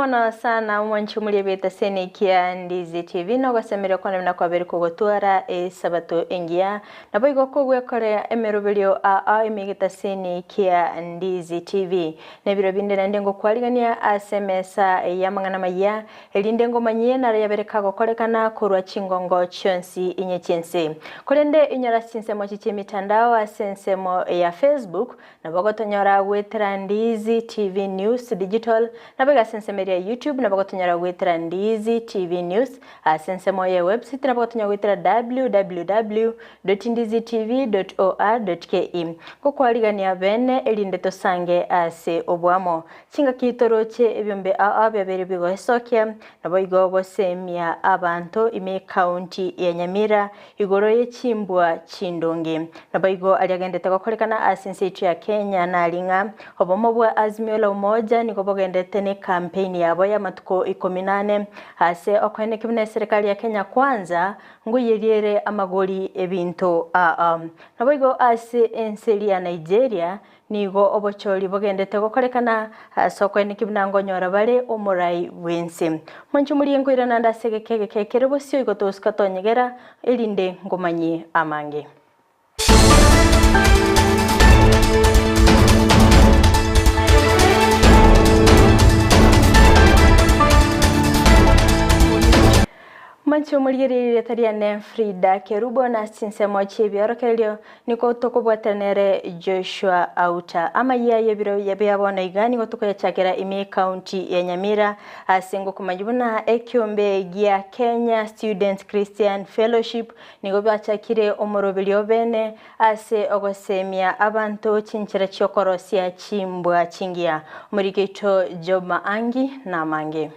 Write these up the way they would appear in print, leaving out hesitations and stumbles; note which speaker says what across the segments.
Speaker 1: Bono sana mwanchumulia beta sene kia Ndizi TV no gasemere kwa na kwa beri kugotwara sabato engia na boigo kogwe kore emerobelio a imegeta sene kia Ndizi TV ne biro binde na ndengo kwaligania asemesa ya mangana maya elindengo manyie na ya bereka gokorekana kurwa chingongo chonsi inyechense kolende inyara sinsemo chiche mitandao asensemo ya Facebook na bogotonyora wetra Ndizi TV News Digital na bega sensemeria YouTube na bagotonyara gwitira Ndizi TV News asensemo ya website na bagotonyara gwitira www.ndizitv.or.ke kokwaligania bene elinde tosange ase obwamo chinga kitoroche ebyombe ababere bigosokia na boigo gosemia abantu ime county ya Nyamira igoro yechimbwa chindonge na boigo aliagendete gokorekana asense ya Kenya na alinga obomo bwa azimio la umoja niko bogendete ne campaign yabo ya matuko 18 hase okwene kibune serikali ya Kenya kwanza nguyeriere amagori ebinto naboigo ase enseli ya Nigeria nigo obochori bogendete gokorekana sokwene kibunango nyora bare omurai wense mwanchumulie ngwirana ndasegekege Kerubo sio igotoska tonyegera elinde ngomanye amange. Mancho muliri tariane Fridah Kerubo na sinsemo chibiro kelio niko tokobwatanere Joshua Auta Amayia yebiro yabona igani gotuko yachakera ime county ya Nyamira asingo kumajibuna ekyombe gia Kenya Student Christian Fellowship niko bachakire omorobelio bene ase ogosemia abantu chinchira chokorosia chimbwa chingia murikecho Job Angi na mange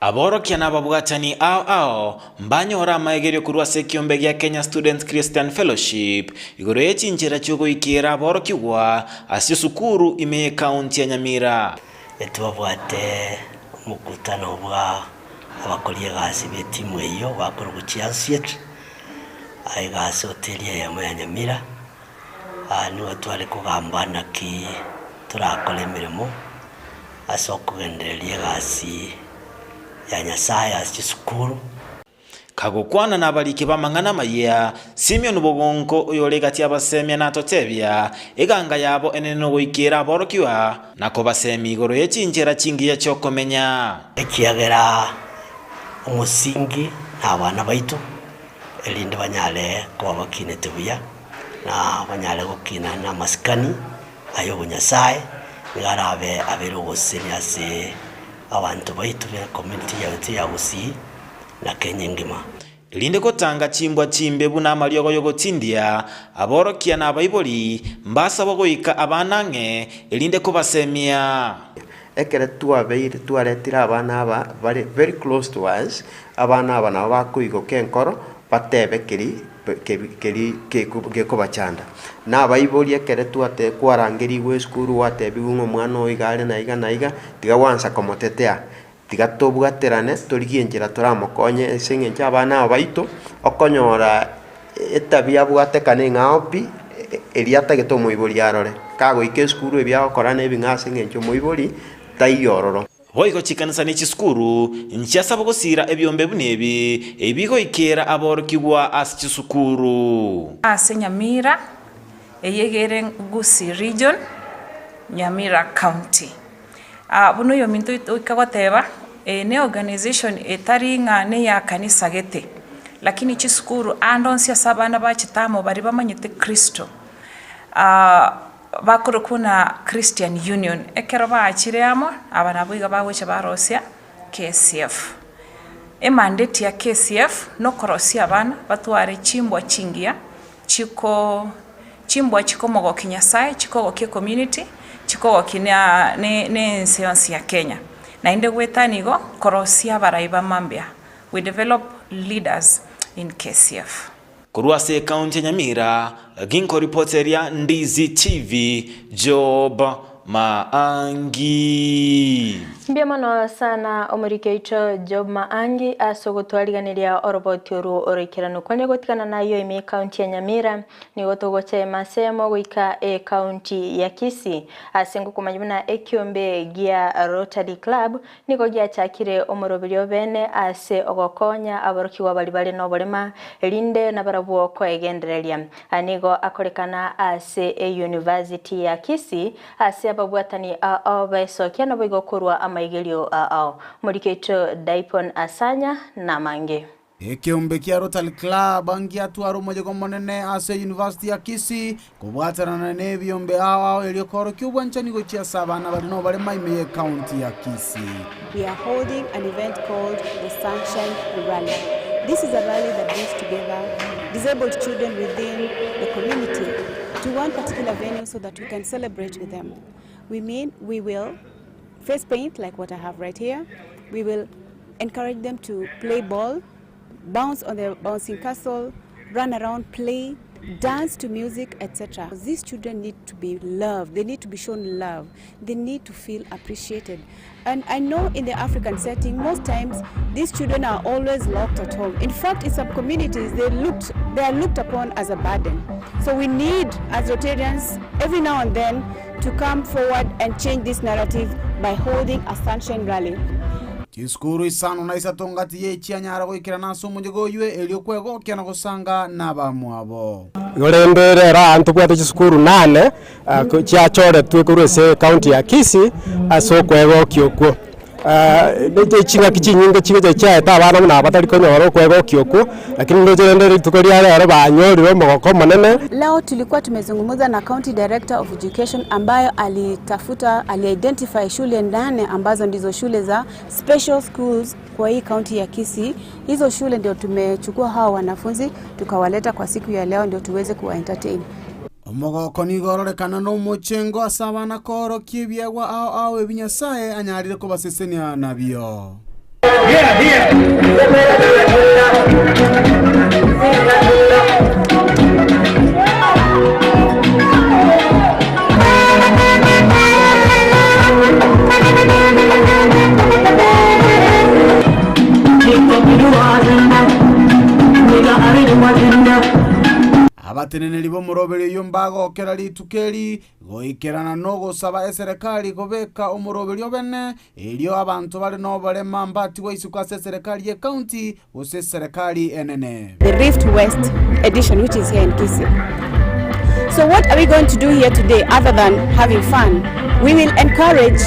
Speaker 2: Aborokia na babwatani ao mbanyora maegerio kurwa sekiombe gya Kenya Student Christian Fellowship igoro yechinchira chugo ikira aborokiwa asyo sukuru ime county ya Nyamira
Speaker 3: etwabwate mukutano bwa abakolie gasi betimu eyo bakoro guchiansiet ai gasi hoteli ya Eyemo ya Nyamira niwe twari kugambana ki turakora emirimo asokugendereria gasi ya Nyasaye asukuru
Speaker 2: kagokwana nabalike bamangana maya Simeon Bogonko oyolegati abasemya natotebya eganga yabo eneno goikira aborokiwa nako basemi igoro yechinjera chingiya cyokomenya
Speaker 3: ekiagera umusingi abana baitu elinde banyale ko bakine tubuya na banyale gukina na maskani ayo Nyasaye ngarabe abero gosenya se abantu baitu ya community ya Gusii na Kenya ngima
Speaker 2: linde kotanga chimbwa chimbe buna malyogo yogo tindia aborokia na abaiboli mbasa bogoika abanange elinde ko basemia
Speaker 4: ekere tuaretira abana aba very close to us abana aba na bakuigo kenkoro batebe keri kubachanda na abaiboli ekere tuate kwarangeri gwe skuru watebi umwana oigare na iga tiga wansa komotetea tiga tobwaterane torigienjera toramokonye esengencha abana abaito okonyora etabia bwatekane ngaopi eliata geto moiboli arore kago ike skuru ebya okorana ebingase ngencho moiboli taiyororo
Speaker 2: boigo chikanisa ni chiskuru nchiasa bogosira ebyombe bunebi ebigo ikera aborokiwa asichisukuru
Speaker 5: ase Nyamira eyegere Gusii region Nyamira County buno yo minto ikagoteba ne organization etaringa ne ya kanisa gete lakini chiskuru andonsia sabana bachitamo bari bamanyite Kristo bakoro kuna Christian Union ekero baachiremo abana bwiga baweche barosia KCF mandate ya KCF no korosia abana batware chimbwa chingia chiko mogo Nyasaye chiko gokie community chiko gokinya ne science ya Kenya na inde gwetanigo korosia baraiba mambia we develop leaders in KCF
Speaker 2: kurwa se county Nyamira ginko reporteria Ndizi TV Job Maangi.
Speaker 1: Mbiamano sana omurikecho Job Maangi asogotwariganiria oroboti oru orikirano kwani gotikana nayo ime county ya Nyamira ni gotogoche masemo goika county ya Kisii asengo kumanyuna ekiombe gia Rotary Club niko gia chakire omorobirio bene ase ogokonya aborokiwa bali no bolema elinde na barabuo ko egendereria anigo akorekana ase university ya Kisii ase ababwatani abesokia na boigokorwa amaigelio murikecho Daipon Asanya na mange
Speaker 6: ekiombe kia Rotary Club angia twaro mojego monene ase university ya Kisii kubwatarana nebiombe eliokoro kyubwanchani gochia sabana bali no bali maime county ya Kisii.
Speaker 7: We are holding an event called the Sunshine Rally. This is a rally that brings together disabled children within the community to one particular venue so that we can celebrate with them. We will face paint like what I have right here. We will encourage them to play ball, bounce on the bouncing castle, run around, play, dance to music, etc. These children need to be loved. They need to be shown love. They need to feel appreciated. And I know in the African setting, most times these children are always locked at home. In fact, in some communities, they are looked upon as a burden. So we need, as Rotarians, every now and then, to come forward and change this narrative by holding a Sunshine Rally.
Speaker 6: Tiskuru isano na isatongati ye chianyara goikira naso mujego yue eliokwego kiana gosanga nabamwabo.
Speaker 8: Gorendera antugwate tiskuru 8 chia chore tukurese county ya Kisii aso kwego kyoko. Nje chinga kichinyinga chiga cha tabana na batari konyoro kwego kyoko lakini ndio ndio tukoria leo banyoriro mogoko manene.
Speaker 7: Leo tulikuwa tumezungumza na County Director of Education ambayo aliidentify shule 8 ambazo ndizo shule za special schools kwa hii county ya Kisii. Hizo shule ndio tumechukua hao wanafunzi tukawaleta kwa siku ya leo ndio tuweze kuwa entertain.
Speaker 6: Omogoko ni gororekana no mochengo asabana koro kibyagwa ao ebinyasaye anyarire ko basesenia nabyo. Abateneneri bo muroberi yombago kera litukeri goikerana no gosaba serikali gobeka omuroberi obene elio abantu bali no balema mbati waisuka serikali ye county ose serikali enene.
Speaker 7: The Rift West edition which is here in Kisii. So what are we going to do here today other than having fun? We will encourage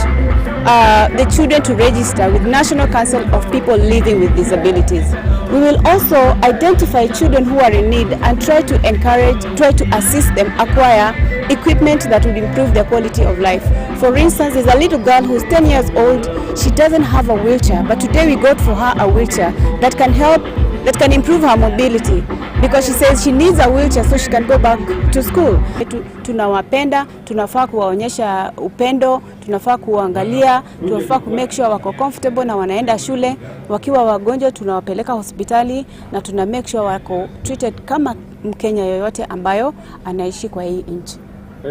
Speaker 7: the children to register with National Council of People Living with Disabilities. We will also identify children who are in need and try to assist them acquire equipment that would improve their quality of life. For instance, there's a little girl who's 10 years old. She doesn't have a wheelchair, but today we got for her a wheelchair that can improve her mobility because she says she needs a wheelchair so she can go back to school. Tunawapenda, tunafaa kuwaonyesha upendo, tunafaa kuangalia, tunafaa ku make sure wako comfortable na wanaenda shule. Wakiwa wagonjwa tunawapeleka hospitali na tuna make sure wako treated kama Mkenya yoyote ambayo anaishi kwa hii nchi.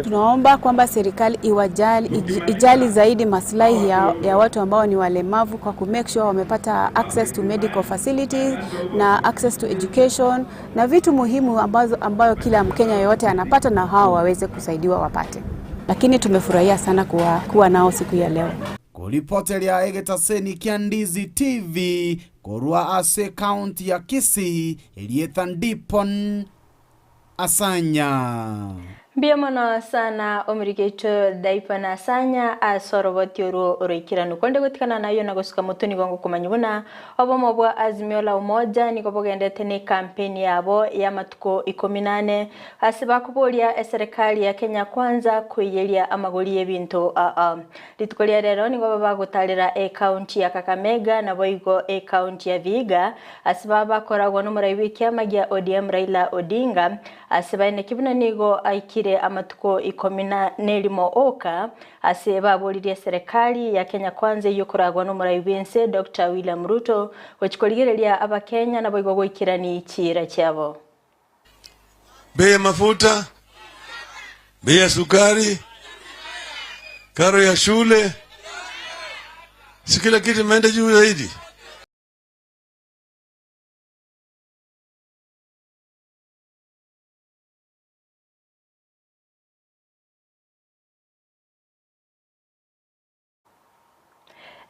Speaker 7: Tunaomba kwamba serikali ijali zaidi maslahi ya watu ambao ni walemavu kwa ku make sure wamepata access to medical facilities na access to education na vitu muhimu ambayo kila Mkenya yote anapata na hao waweze kusaidiwa wapate. Lakini tumefurahia sana kuwa nao siku ya leo.
Speaker 6: Kulipotelea egetaseni kia Ndizi TV korua ase county ya Kisii eliethandipon Asanya.
Speaker 1: Mbiamano sana omurikecho Daipon Asanya asoroboti orikirano konde gotikana nayo nagosuka mutoni wangu kumanyibuna obomo bwa azimio la umoja niko bogendete ni kampeni yabo ya matuko 18 asiba kubolia serikali ya Kenya kwanza kuyelia amagoli y'ebintu litukolia rero niko bagutalira county ya Kakamega na boigo county ya Vihiga asiba bakoragwa no murayibiki amagia ODM Raila Odinga asiba ine kibuna nigo aikire amatuko 17 oka aseba boliria serikali ya Kenya kwanza yokoragwa no murayibense Dr. William Ruto wachikoligereria abakenya na boigo goikirani chira cyabo.
Speaker 9: Bei ya mafuta, bei ya sukari, Karo ya shule, si kila kitu imeenda juu zaidi.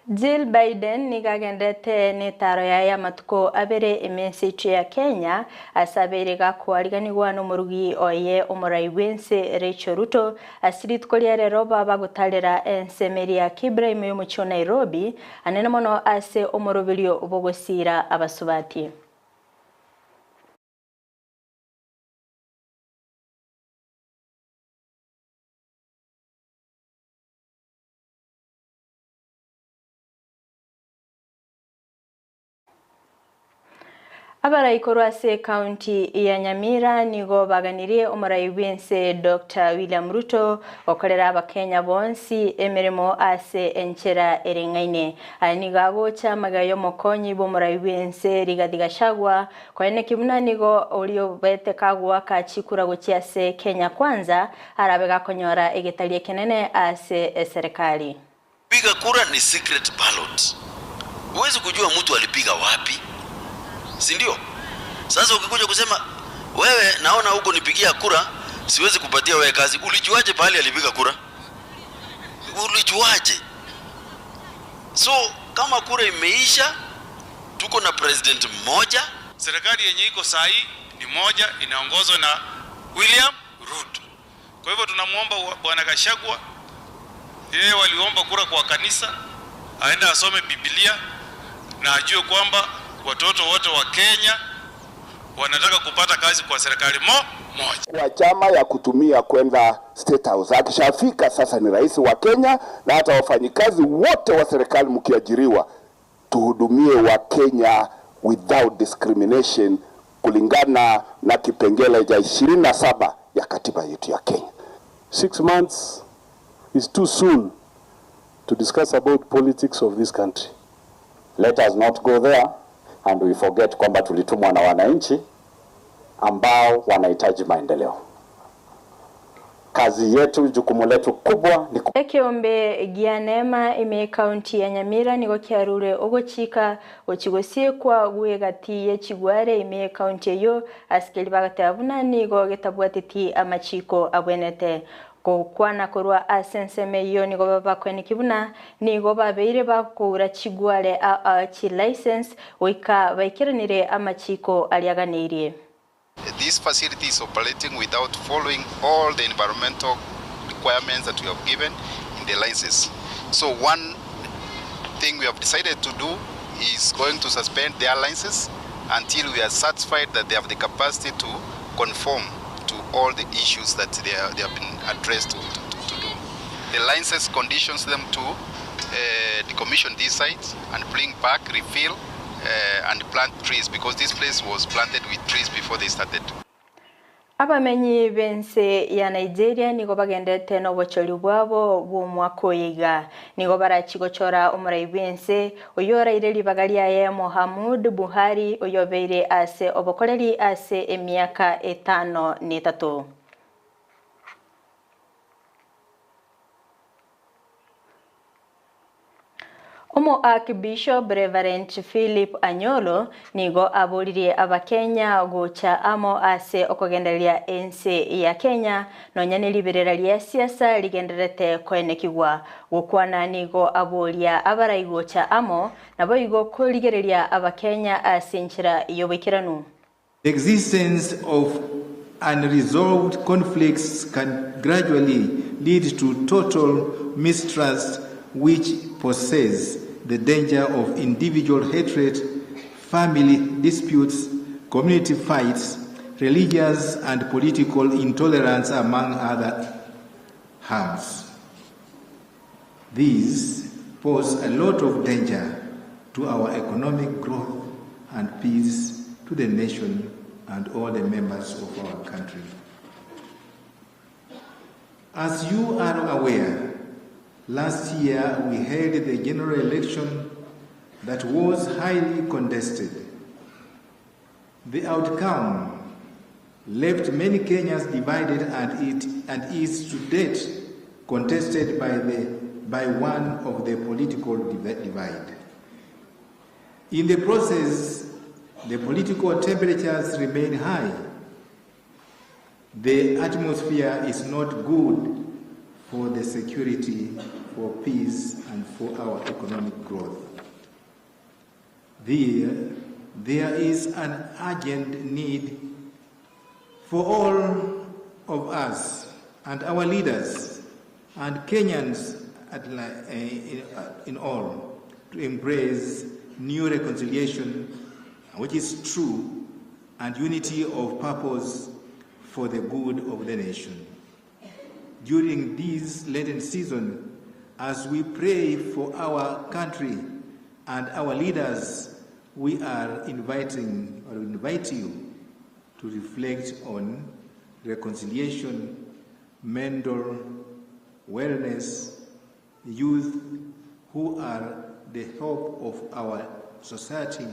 Speaker 1: Jill Biden nigagendete netaro ya matuko abere emesichi ya Kenya asabere gakwarigani no murugi oye omurai wense Rachel Ruto asirit kolyere roba bagutalera ensemeri ya Kibra ime mucho Nairobi anene mono ase omorobilio obogosira abasubati. Abarai korwase county ya Nyamira nigo baganirie omurai wense Dr. William Ruto okorera abakenya bonsi emirimo ase enchera erengaine anigago chamagayo mokonyi bomurai wense rigadigashagwa kwene kibuna nigo olio bete kagwa kachikura gochiase Kenya kwanza arabega konyora egetalie kenene ase serikali.
Speaker 10: Piga kura ni secret ballot. Huwezi kujua mtu alipiga wapi. Si ndio? Sasa ukikuja kusema wewe naona huko nipigia kura, siwezi kupatia wewe kazi. Ulijuaje pale alipiga kura? Ulijuaje? So kama kura imeisha, tuko na president mmoja,
Speaker 11: serikali yenye iko sahi ni moja, inaongozwa na William Ruto. Kwa hivyo tunamuomba Bwana Gachagua, yeye waliomba kura kwa kanisa, aende asome Biblia na ajue kwamba watoto wote wa Kenya wanataka kupata kazi kwa serikali moja.
Speaker 12: Kwa chama ya kutumia kwenda State House. Akishafika sasa ni rais wa Kenya na hata wafanyikazi wote wa serikali mkiajiriwa tuhudumie wa Kenya without discrimination kulingana na kipengele cha 27 ya katiba yetu ya Kenya.
Speaker 13: 6 months is too soon to discuss about politics of this country.
Speaker 14: Let us not go there and we forget kwamba tulitumwa na wananchi ambao wanahitaji maendeleo. Kazi yetu, jukumu letu kubwa ni
Speaker 1: ekiombe gianema ime county ya Nyamira nigo kiarure ogochika ochigosie kwa gwegati ye chigware ime county yo askeli bagatabuna nigo getabwatiti amachiko abwenete kwana korwa asenseme yo nigo babakweni kibuna nigo babeire bakura chigware a chi license oika baikiranire amachiko aliaganirie.
Speaker 15: This facility is operating without following all the environmental requirements that we have given in the license. So one thing we have decided to do is going to suspend their license until we are satisfied that they have the capacity to conform to all the issues that they have been addressed to do. The license conditions them to decommission these sites and bring back, refill, and plant trees because this place was planted with trees before they started.
Speaker 1: Abamenyi bense ya Nigeria nigo bagendete no bochori bwabo bw'umwaka oyiga nigo barachigochora omurai bense oyora ireli bagari ya Eyemo Buhari oyobeire ase obokoreri ase emiaka 5 Omo Archbishop Reverend Philip Anyolo nigo aburirie abakenya gocha amo ase okogenderia ense ya Kenya nonyane liberera lya siasa ligenderete kwenekigwa gukwana nigo aburia abarai gocha amo nabo igo koligereria abakenya ase nchira yobekiranu.
Speaker 16: The existence of unresolved conflicts can gradually lead to total mistrust which poses the danger of individual hatred, family disputes, community fights, religious and political intolerance, among other harms. These pose a lot of danger to our economic growth and peace, to the nation and all the members of our country. As you are aware, last year we held the general election that was highly contested. The outcome left many Kenyans divided and is to date contested by the by one of the political divide. In the process, the political temperatures remain high. The atmosphere is not good for the security, for peace, and for our economic growth. There is an urgent need for all of us and our leaders and Kenyans in all to embrace new reconciliation, which is true, and unity of purpose for the good of the nation. During this Lenten season, as we pray for our country and our leaders, we are invite you to reflect on reconciliation, mental wellness, youth who are the hope of our society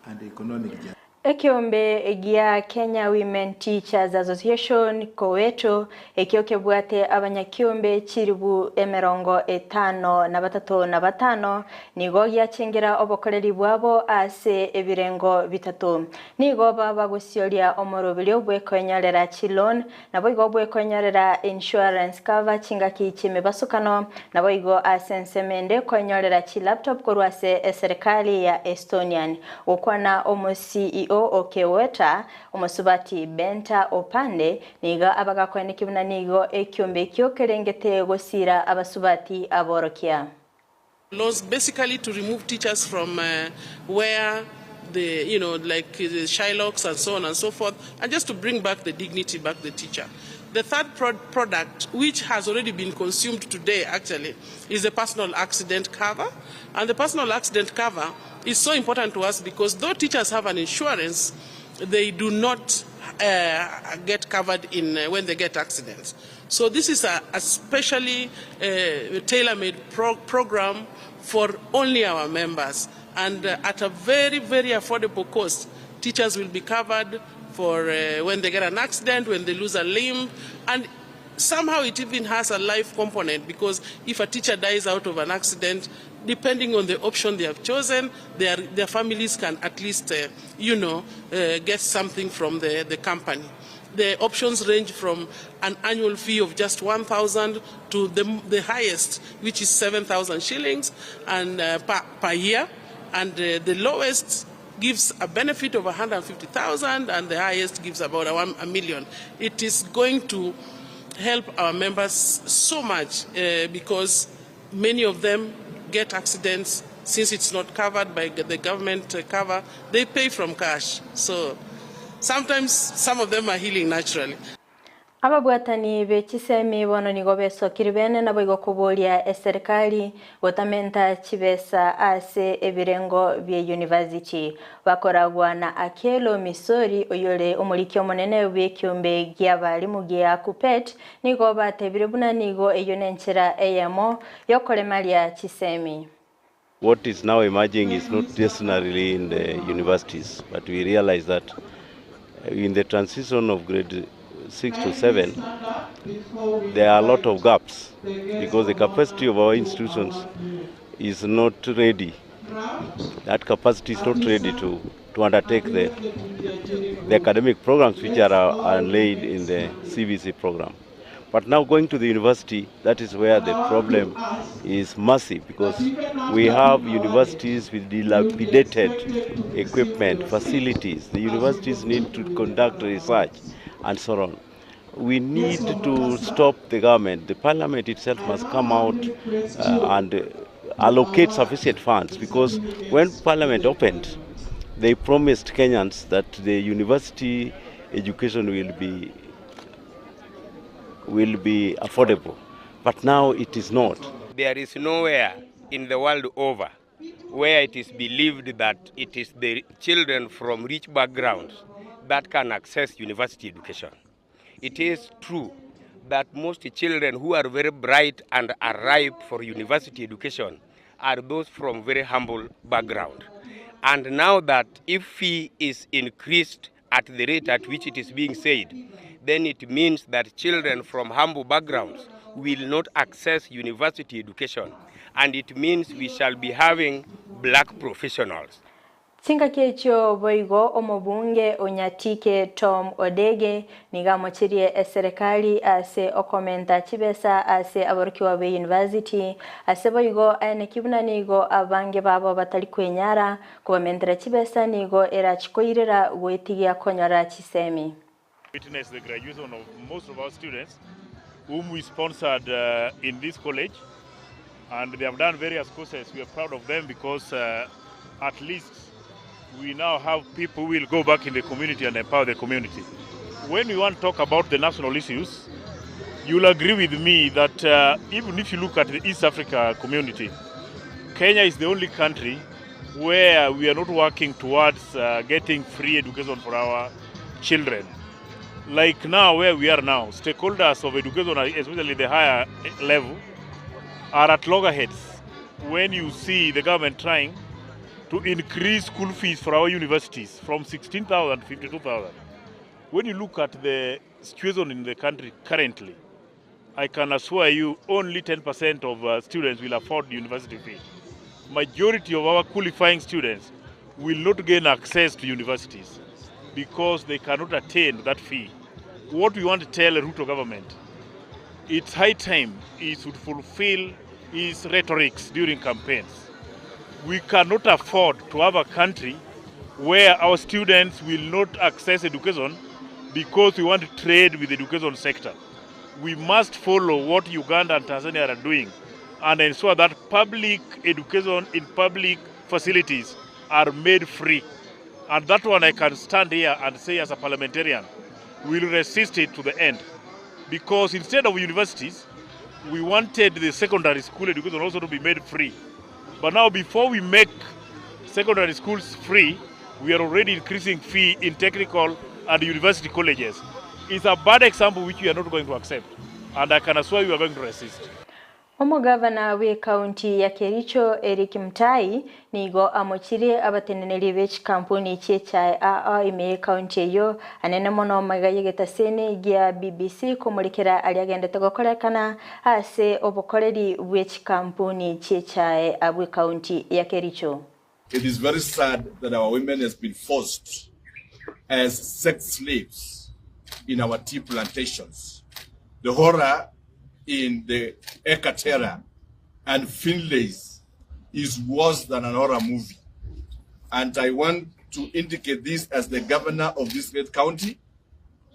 Speaker 16: and economic justice.
Speaker 1: Ekiombe gia Kenya Women Teachers Association koweto ekiokebwate abanyakiombe chiribu emerongo 53 nigo gyachengira obokoreri bwabo ase ebirengo bitatu nigo baba gusyoria omorobiri obwekonyorera chilon nabo igo bwekonyorera insurance cover chinga kichime basukano nabo igo asensemende konyorera chi laptop korwase serikali ya Estonian okwana omo CEO okeweta omusubati Benta Opande niga abagakwene kibuna nigo ekyombe kyokerengete gosira abasubati aborokia.
Speaker 17: Laws basically to remove teachers from where the like the Shylocks and so on and so forth, and just to bring back the dignity back the teacher. The third product, which has already been consumed today actually, is the personal accident cover. And the personal accident cover is so important to us because though teachers have an insurance, they do not get covered in when they get accidents. So this is a specially tailor-made program for only our members. And at a very, very affordable cost, teachers will be covered for when they get an accident, when they lose a limb, and somehow it even has a life component because if a teacher dies out of an accident, depending on the option they have chosen, their families can at least, get something from the company. The options range from an annual fee of just 1,000 to the highest, which is 7,000 shillings and per year, and the lowest gives a benefit of 150,000 and the highest gives about a million. It is going to help our members so much because many of them get accidents since it's not covered by the government cover. They pay from cash. So sometimes some of them are healing naturally.
Speaker 1: Ababwatani bechisemi bono nigo besokiri bene nabo igo kubolia serikali gotamenta chibesa ase ebirengo bye university bakoragwa na Akelo Misori oyole omulikyo monene bwekyombe gy'abalimu gya Kupet nigo batebire buna nigo eyonenchera Eyemo yokolemalia chisemi.
Speaker 18: What is now emerging is not necessarily in the universities, but we realize that in the transition of grade 6 to 7, there are a lot of gaps because the capacity of our institutions is not ready. That capacity is not ready to undertake the academic programs which are laid in the CBC program. But now going to the university, that is where the problem is massive because we have universities with dilapidated equipment, facilities. The universities need to conduct research and so on. We need to stop the government. The parliament itself must come out and allocate sufficient funds because when parliament opened, they promised Kenyans that the university education will be affordable, but now it is not.
Speaker 19: There is nowhere in the world over where it is believed that it is the children from rich backgrounds that can access university education. It is true that most children who are very bright and are ripe for university education are those from very humble background. And now that if fee is increased at the rate at which it is being said, then it means that children from humble backgrounds will not access university education, and it means we shall be having black professionals.
Speaker 1: Tinga kecho boigo omobunge onyatike Tom Odege nigamochirie serikali ase okomenta chibesa ase aborkiwa be university ase boigo ene kibuna nigo abange babo batali kwenyara kubamentra chibesa nigo era chikoirera gwetigia konyara chisemi.
Speaker 20: Witness the graduation of most of our students whom we sponsored in this college, and they have done various courses. We are proud of them because at least we now have people who will go back in the community and empower the community. When we want to talk about the national issues, you'll agree with me that even if you look at the East Africa community, Kenya is the only country where we are not working towards getting free education for our children. Like now, where we are now, stakeholders of education, especially the higher level, are at loggerheads when you see the government trying to increase school fees for our universities from 16,000 to 52,000. When you look at the situation in the country currently, I can assure you only 10% of students will afford the university fee. Majority of our qualifying students will not gain access to universities because they cannot attain that fee. What we want to tell the Ruto government, it's high time it should fulfill its rhetorics during campaigns. We cannot afford to have a country where our students will not access education because we want to trade with the education sector. We must follow what Uganda and Tanzania are doing and ensure that public education in public facilities are made free. And that one I can stand here and say as a parliamentarian, we will resist it to the end. Because instead of universities, we wanted the secondary school education also to be made free. But now before we make secondary schools free, we are already increasing fee in technical and university colleges. It's a bad example which we are not going to accept. And I can assure you we are going to resist.
Speaker 1: Omo gavana we county ya Kericho Eric Mtai nigo amochire abateneneri bech kampuni checha ime county yo anene mono magayegeta sene gia BBC kumulikira aliagenda togokorekana ase obokoreri bech kampuni checha abwe county ya Kericho.
Speaker 21: It is very sad that our women has been forced as sex slaves in our tea plantations. The horror in the Ekatera and Finlays is worse than an horror movie. And I want to indicate this as the governor of this great county.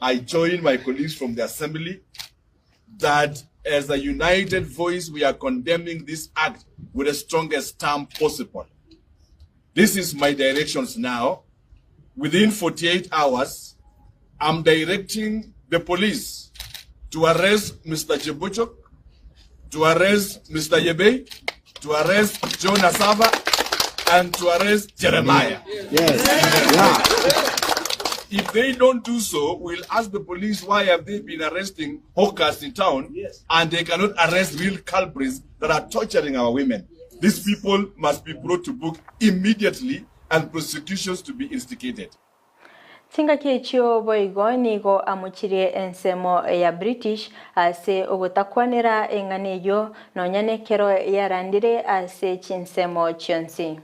Speaker 21: I join my colleagues from the assembly that as a united voice, we are condemning this act with the strongest term possible. This is my directions now. Within 48 hours, I'm directing the police to arrest Mr. Jebuchok, to arrest Mr. Yebe, to arrest John Asava, and to arrest Jeremiah.
Speaker 22: Yes.
Speaker 21: If they don't do so, we'll ask the police why have they been arresting hawkers in town, and they cannot arrest real culprits that are torturing our women. These people must be brought to book immediately and prosecutions to be instigated.
Speaker 1: Tinga kechio boigoni go amuchire ensemo ya British ase ogotakwanira enganeyo nonyane kero yarandire ase chinsemo chionsi.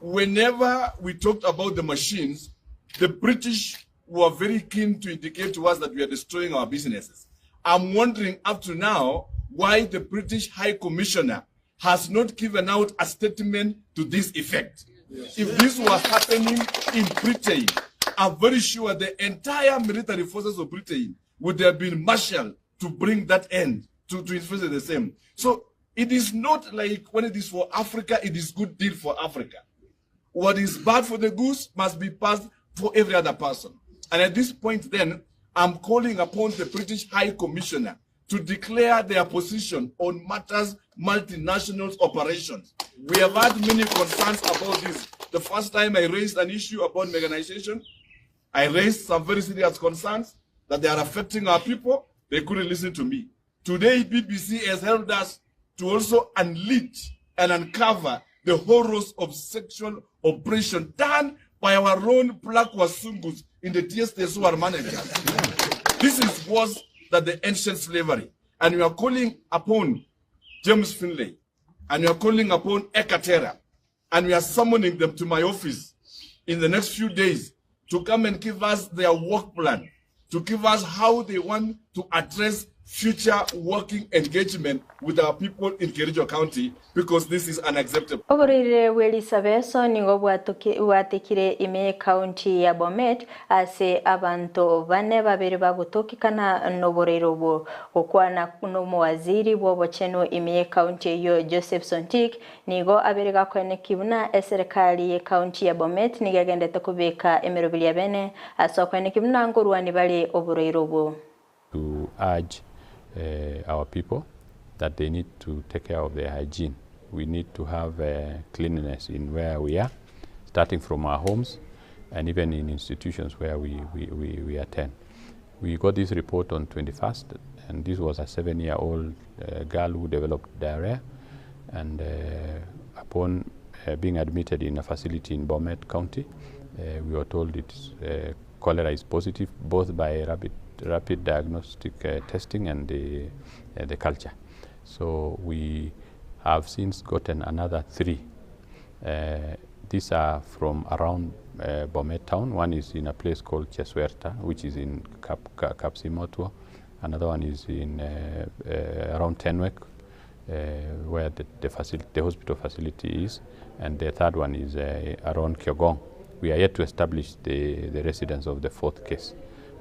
Speaker 21: Whenever we talked about the machines, the British were very keen to indicate to us that we are destroying our businesses. I'm wondering up to now why the British High Commissioner has not given out a statement to this effect. If this was happening in Britain, I'm very sure the entire military forces of Britain would have been marshaled to bring that end, to enforce the same. So it is not like when it is for Africa, it is good deal for Africa. What is bad for the goose must be passed for every other person. And at this point then, I'm calling upon the British High Commissioner to declare their position on matters multinational operations. We have had many concerns about this. The first time I raised an issue about mechanization, I raised some very serious concerns that they are affecting our people. They couldn't listen to me. Today, BBC has helped us to also unleash and uncover the horrors of sexual oppression done by our own black wasungus in the TSTS who are managers. This is worse than the ancient slavery. And we are calling upon James Finlay, and we are calling upon Ekatera, and we are summoning them to my office in the next few days to come and give us their work plan, to give us how they want to address future working engagement with our people in Kerubo County, because this is unacceptable.
Speaker 1: Oborire welisabeso ningo bwatikire ime county ya Bomet ase abantu bane babiri bagutokikana noborero bo okwana kuno muwaziri bwobocheno ime county yo Joseph Sontik nigo abirega kwene kibuna serikali ye county ya Bomet nigagende takubeka emerobili ya bene aso kwene kibuna ngorwani bali oborero bo.
Speaker 3: To urge our people that they need to take care of their hygiene. We need to have cleanliness in where we are, starting from our homes and even in institutions where we attend. We got this report on 21st, and this was a 7-year-old girl who developed diarrhea, and upon being admitted in a facility in Bomet County, we were told it's cholera is positive, both by rapid diagnostic testing and the culture. So we have since gotten another 3. These are from around Bomet town. One is in a place called Cheswerta, which is in Kapsimoto. Another one is in around Tenwek, where the hospital facility is. And the third one is around Kyogong. We are yet to establish the residence of the 4th case.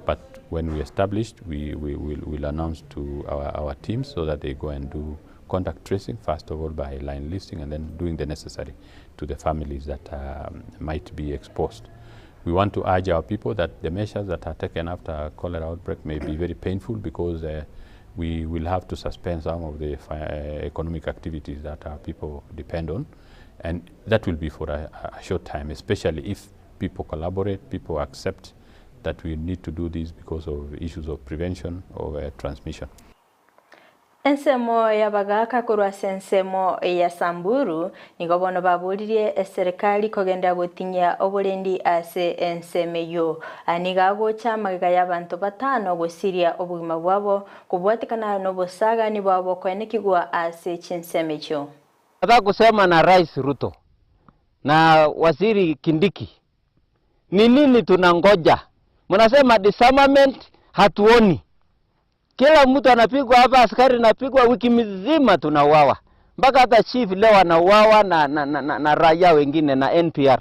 Speaker 3: But when we established, we will announce to our teams so that they go and do contact tracing, first of all by line listing, and then doing the necessary to the families that might be exposed. We want to urge our people that the measures that are taken after a cholera outbreak may be very painful, because we will have to suspend some of the economic activities that our people depend on, and that will be for a short time, especially if people collaborate, people accept that we need to do this because of issues of prevention of transmission.
Speaker 1: Ensemo ya bagaka kurwa sensemo ya Samburu nigobono baburirie serikali kogenda gutinya oburendi ase ensemeyo anigago chamagaga y'abantu batano gusiria obugima bwabo kubwatikana no bosaga ni bwabo kwenekigwa ase chensemecho.
Speaker 22: Nataka kusema na Rais Ruto na Waziri Kindiki, ni nini tunangoja? Mnasema disarmament, hatuoni. Kila mtu anapigwa hapa, askari anapigwa, wiki mzima tunauawa. Mpaka hata chief leo anauawa na raia wengine na NPR.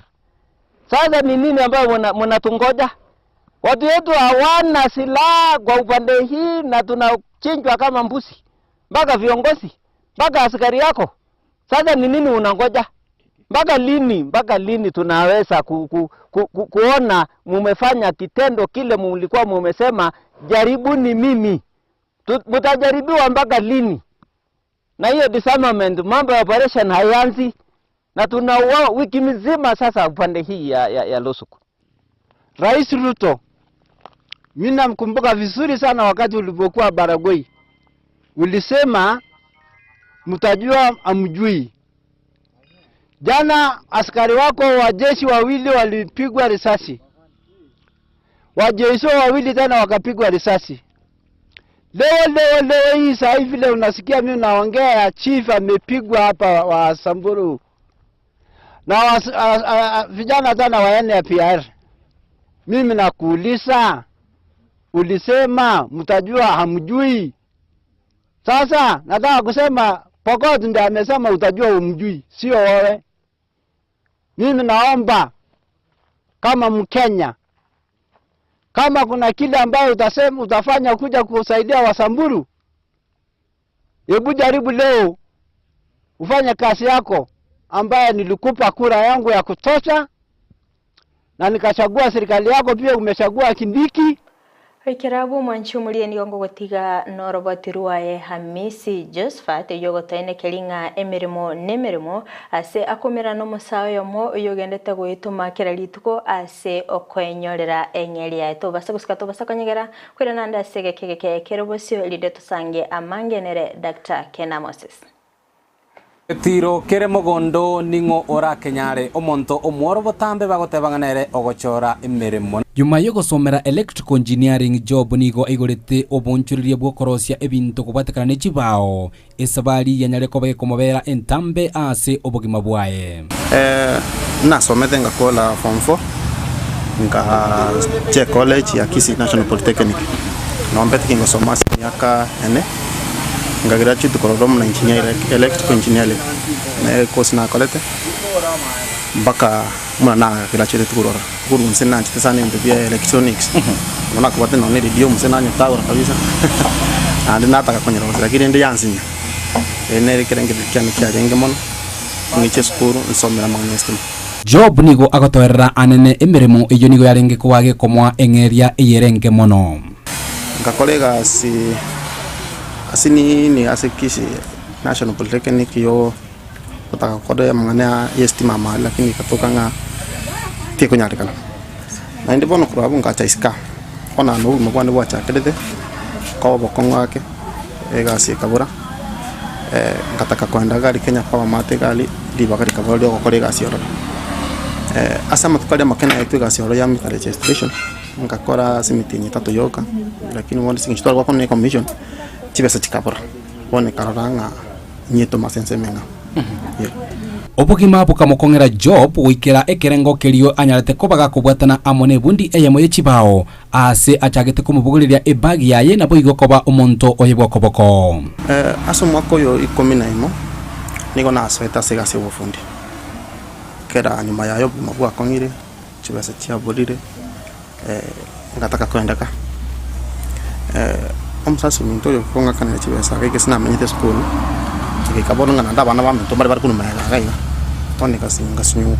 Speaker 22: Sasa ni nini ambayo mnatungoja? Watu wetu hawana silaha kwa upande hii na tunachinjwa kama mbuzi. Mpaka viongozi, mpaka askari yako. Sasa ni nini unangoja? Mpaka lini tunaweza kuona mumefanya kitendo kile mlikuwa mumesema jaribuni mimi? Mutajaribiwa mpaka lini? Na hiyo disarmament, mambo ya operation haianzi, na tunauawa wiki mzima sasa upande hii ya Losuku.
Speaker 23: Rais Ruto, mimi namkumbuka vizuri sana wakati ulipokuwa Baragoi. Ulisema mtajua amjui. Jana askari wako wa jeshi wawili walipigwa risasi. Wajeshi wawili tena wakapigwa risasi. Leo hii saa hivi leo unasikia mimi naongea ya chief amepigwa hapa wa Samburu. Na vijana tena wa NPR. Mimi nakuuliza, ulisema mtajua hamjui. Sasa nataka kusema Pokot ndiye amesema utajua umjui, sio wewe. Mimi naomba kama Mkenya, kama kuna kile ambayo utasema utafanya kuja kusaidia Wasamburu, hebu jaribu leo ufanye kazi yako ambaye nilikupa kura yangu ya kutosha na nikachagua serikali yako, pia umechagua Kindiki.
Speaker 1: Kerubo mwanchu mulieni gongo gotiga norobotiruaye Hamisi Josephat yogotaine kelinga emirimo ase akomera no musayo yomo yogendete goituma keralituko ase okwenyorera engelia to basa konyegera kwira nanda sege kege Kerubo sio lideto sange amangenere Dr. Kena Moses.
Speaker 2: Tiro kere mogondo ningo ora kenyare omonto omworo botambe bagotebanganere ogochora emirimo Juma yo gosomera electrical engineering job nigo igorete obonchuririe bwokorosia ebinto kubatekana ne chibao esabali yanyare kobe komobera entambe ase obogima bwaye
Speaker 4: nasomete ngakola form 4 che college ya Kisii National Polytechnic nombete kingo miaka ene nga graduate korodomo na engineering electrical engineering na course na kolete baka mwana graduate kurora kuru msena nchite sana mbia electronics mwana kubate na radio msena nyatawa kabisa andi nataka kwenye roho lakini ndi yansinya ene kirenge kyane kyarenge mono ngiche skuru nsomera mangestem
Speaker 2: job nigo agotorera anene emirimo iyo nigo yarenge kwage komwa engeria iyerenge mono
Speaker 4: ngakolega asini ni Kisii National Polytechnic yo kutaka kode mangana yestima mali lakini katoka nga tiko nyarikana na ndi bono kurabu ngacha iska ona no mugwane wacha kedete ko bokongo yake egasi kabura ngataka kwenda gari Kenya Power mate gali libagari kabura lyo kore gasi oro asama tukali makena yetu gasi oro ya mitare registration ngakora simitinyi tatu yoka lakini wone singishitwa kwa ne commission chibesa chikapura wone karanga nyeto masense menga
Speaker 2: obogima bukamukongera job wikera ekerengo kelio anyarete kobaga kubwatana amone bundi Eyemo yechibao ase achagete kumubugulira ebagi yaye nabo igokoba omonto oyebwa koboko
Speaker 4: aso mwako yo 11 nigo na sweta segase wofundi kera nyuma yayo mabwa kongire chibesa chiaburire ngataka kwendaka omusasi minto yo konga kana chibesa keke sina menyete school kikabona ngana ndabana baminto bari kuno mayanga kaiga tone kasinga sinyu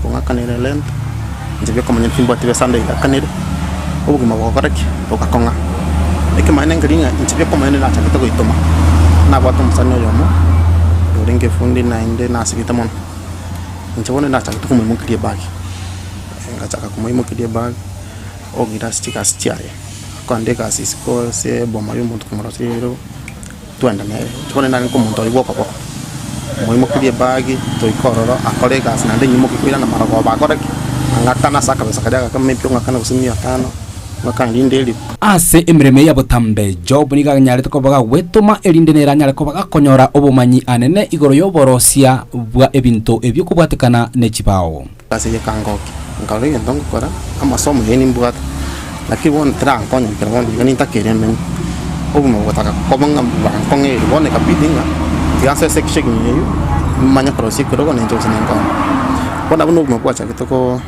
Speaker 4: konga kana lent njibe ko manyete timbo tibe sande kanere obugima bwokoreki okakonga eke mane ngiringa njibe ko mane na chakita koitoma na bwato musani yomo doringe fundi na inde na sigita mon njibone na chakita kumwe mukirie bag ngachaka kumwe mukirie bag ogira stika stiaye kwandika sisiko se boma yo muntu kumurosiro twenda naye tubone nani ko muntu iboko boko moimo kudie bagi to ikororo akolega sinande nyimo kikwira na marago bakoreki angakana saka besakaja kama mpyo ngakana kusimia tano ngakandi ndeli
Speaker 2: ase emireme ya botambe job ni ganyarete ko baga wetuma elinde ne ranyare ko baga konyora obumanyi anene igoro yoborosia bwa ebinto ebyo kubwatekana ne chibao
Speaker 4: kasi ye kangoki ngalo ndongo kora amasomo yeni mbwata lakini won tra konyo kero ngani takere men obuma botaka kobanga bankonge bone kapidinga tianse section yeyo manya prosi kero ko nenjo sinenga bona buno obuma kwacha kitoko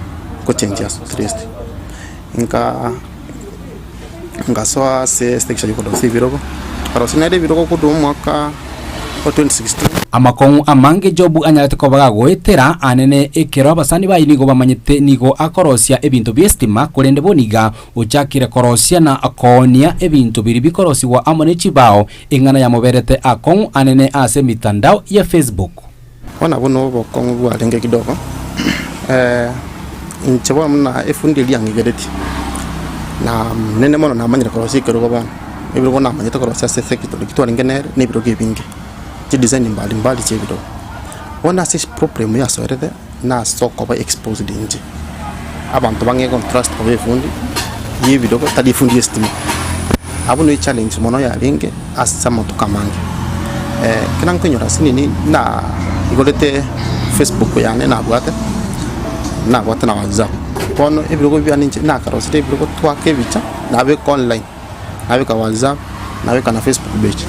Speaker 4: ko change stress inka soa se section ko do siviro pero sinade biro ko do mwaka 2016
Speaker 2: amakong amange jobu anyarete ko baga goetera anene ekero abasani bayinigo bamanyete nigo akorosia ebinto byestima kurende boniga uchakire korosia na akonia ebinto biri bikorosiwa amone chibao ingana ya moberete akong anene ase mitandao ya Facebook
Speaker 4: wana bono bokong bwalenge kidogo inchebo mna efundi liangigereti na nene mono na manyira korosia kero bana ibiro kona manyita korosia se sekito kitwala ngenere ne biro gebinge design mbali chebiro wana sis problem ya sorede na soko ba exposed inji abantu bange contrast ko befundi yibido ko tadi fundi estima abuno challenge mono ya linge asama tukamange kinan kunyora sinini na igolete Facebook yane na bwate na WhatsApp kono ibiro ko byani na karosite ibiro ko twake bicha na be online na be ka WhatsApp na be kana Facebook page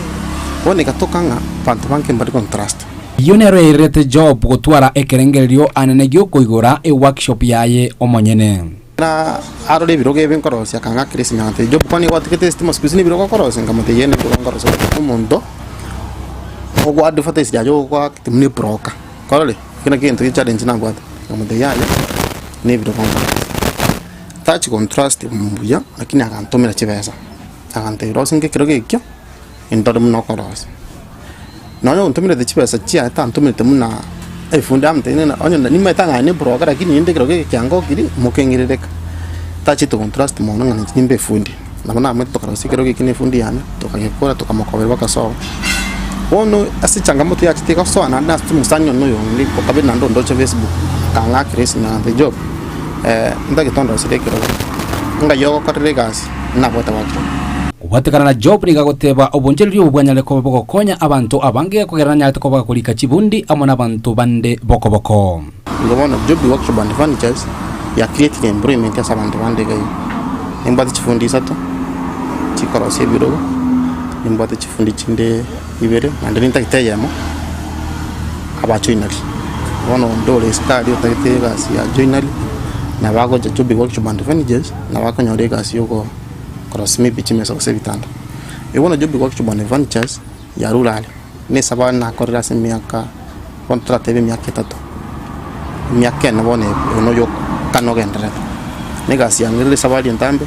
Speaker 4: wone katokanga pantu banke mbali contrast
Speaker 2: yonero irete job gutwara ekerengerio anene gyo koigora e workshop yaye omonyene
Speaker 4: na arole biroge benkorosia kanga krisinyante job kwani watikete estima skusini birogo korosia ngamate yene korosia umundo ogwa advertise yajo kwa timni proka korole kina kintu challenge na gwata ngamate yaye ne birogo touch contrast mbuya lakini akantomera chibesa akante rosinge kiroge kyo indoro mnokoros nayo ntumire de chipesa chia ta ntumire muna efundi amtene na onyo ni metanga ni broka lakini inde kiroge kyango kiri mukengirereka tachi to contrast mono ngani nimbe fundi na bana ameto karo sikero kini fundi yana to kagekora to kamakobera bakaso Ono asi changamoto ya chitika so na tumusani no yo ndi ko kabe na ndo cha Facebook kanga Chris na the job ndage tondo sidekero nga yo koregas na bota wako
Speaker 2: kubatikana na job ni gagoteba obonjeri obwanyale ko bokonya abantu abange kugeranya ko bakulika chibundi amona abantu bande bokoboko
Speaker 4: ngobona job workshop and advantages ya creating employment ya sabantu bande gayi nimbati chifundisa to chikorose biro nimbati chifundi chinde ibere ande nita Eyemo abachoinali wono ndole study otakitega ya joinali na bago job workshop and advantages na bako nyorega siyoko cross maybe chimesa kusebitanda wono job workshop and advantages ya rural ne sabana na korera semiaka kontra tebe miaka 3 miaka na bone ono yo kanogendere negasi yangire sabali ntambe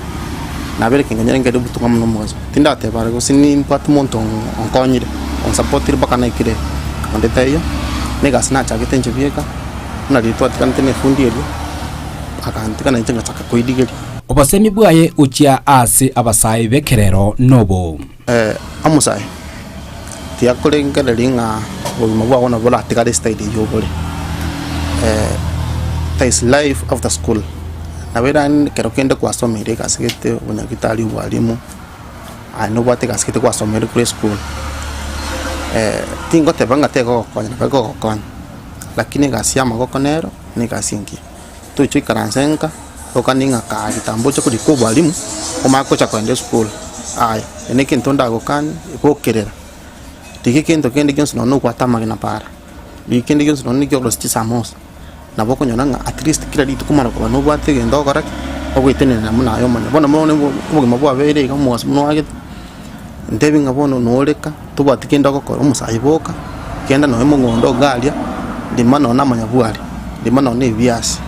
Speaker 4: na bere kinganyere ngede butunga muno mwazo tindate bare ko sini mpat monto onkonyire on supportir bakana ikire onde tayo negasi na chake tenje bieka na ditwa tikantene fundi eli akantika na njenga chaka koidigeli
Speaker 2: obasemi bwaye uchia ase abasai bekerero nobo
Speaker 4: amusai tia kolengere linga obima bwa ona bola tikade state yobole there is life after school na wedan kero kende kwa somere kasikete unyakitali walimu ano bwate kasikete kwa somere kule school tingo tebanga teko kwa na kwa lakini gasia magokonero ni gasingi tu chui karansenka okaninga ka kitambo cho kuli ko walimu omako cha kwende school ai ene kintonda gokani ipokerera tikikento kende kinso no kwa tamagina para bikende kinso no ni kyo losti samos na boko nyonanga at least kila ditu kumara kwa no bwate gendo correct ogwitene na muna yo mane bona mone bo mabwa bere ka mwas muno age ndebi ngabono noleka tubati kenda ko ko musayiboka kenda no emongondo galia limano na manyabwali limano ne biasi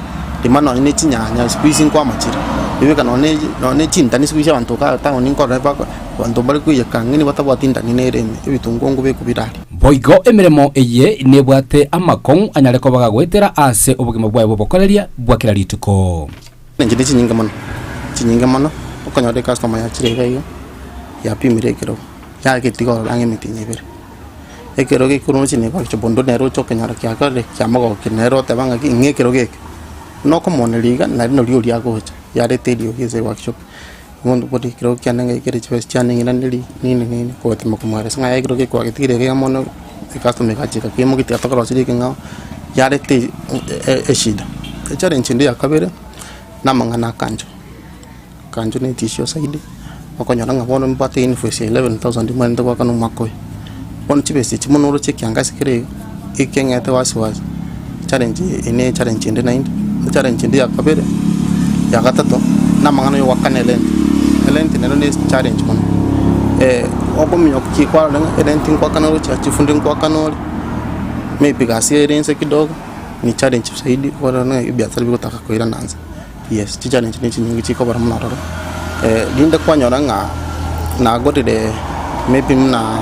Speaker 4: limano ne chinyanya squeezing kwa machira bibeka no ne chinta ni squeeze abantu ka ta oni ko reba bantu bali kuyeka ngini batabwatinda ni nereme ebitungongo be kubirali
Speaker 2: boigo emiremo eye nebwate amakon anyale ko bagagwetera ase obugima bwaye bobokoreria bwakira lituko
Speaker 4: njide chinyinga mano okonyode customer ya chirega iyo ya pimire kero ya kitigo lange mitinye bere ekero ke kuno chine kwa chobondo nero chokenyara kya kare kya mago kinero tabanga ki ngekero ke no komoneliga na no liyo lya gocha ya retedio kise workshop ngondo podi kero kya nanga ikere chipes chane ngina nini ko timo kumare sanga ya kero ke kwa kitire ke mono customer ka chika ke mo kitira to karo chiri kinga ya rete eshida challenge ndi yakabere namangana kanjo ni tisho saidi okonyora ngabono mbate influence 11000 mwende kwa kanu makoi on chibesi chimonoro chekyanga sikire ikengete wasiwasi challenge ine challenge ndi 9 challenge ndi yakabere yakatato namangana yo wakane elenti nero ni challenge mono okomyo kikwa elenti kwa kanoro chifundi kwa kanoro maybe gasirense kidogo ni challenge saidi wala na ibiatsari bikotaka koira nanza yes challenge ni chinyingi chiko bara munaroro linde kwanyora nga na gotide maybe mna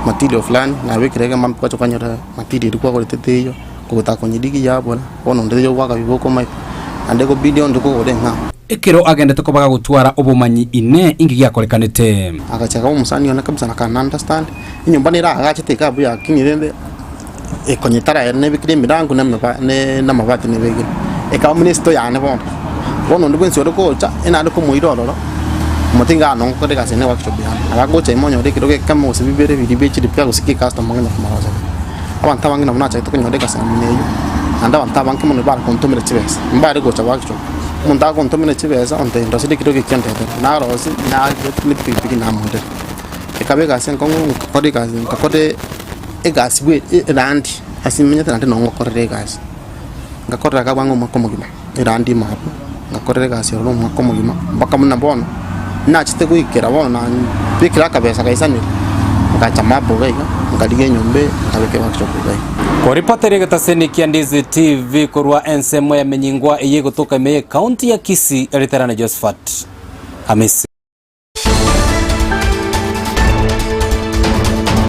Speaker 4: material fulani na wekirega mambo kwa chokanyora material kwa kolete yo kugota konyidigi yabo ono ndeyo waka biboko mai andeko video ndiko godenga
Speaker 2: ekero agendete ko baga gutwara obumanyi ine ingi yakolekanete
Speaker 4: agachaka umusani yona kabisa na understand inyumba nira agachiteka buya kinyirende ekonyetara erne bikire mirango na mabati ne begire eka minister yane bono ndibwensi oroko cha ena ndiko muiroro mutinga no ko dega sene workshop yana agagocha imonyo de kiroge kama usibibere bilibechi dipya usiki customer ngana kumaraza abantu abangina munacha to kunyo dega sene neyo anda abantu abanki muno bara kontomere chibesa mbare gocha workshop munda kontomere chibesa onte ndoside kiroge kyante na rosi na clip na munde ekabe ga sen kongo ko dega kakode egasi bwe randi asimenya tante no ngokorere gasi ngakorera ka bango makomogima randi mapo ngakorere gasi ro makomogima baka muna bono na chite kuikera bona bikira kabesa kaisani ngachama bogaiga ngadige nyombe ngabeke workshop gai
Speaker 2: ko reporter gataseni kia Ndizi TV korwa Ensa yamenyingwa iye kutoka Amayia County ya Kisii eliterana Josephat Hamisi.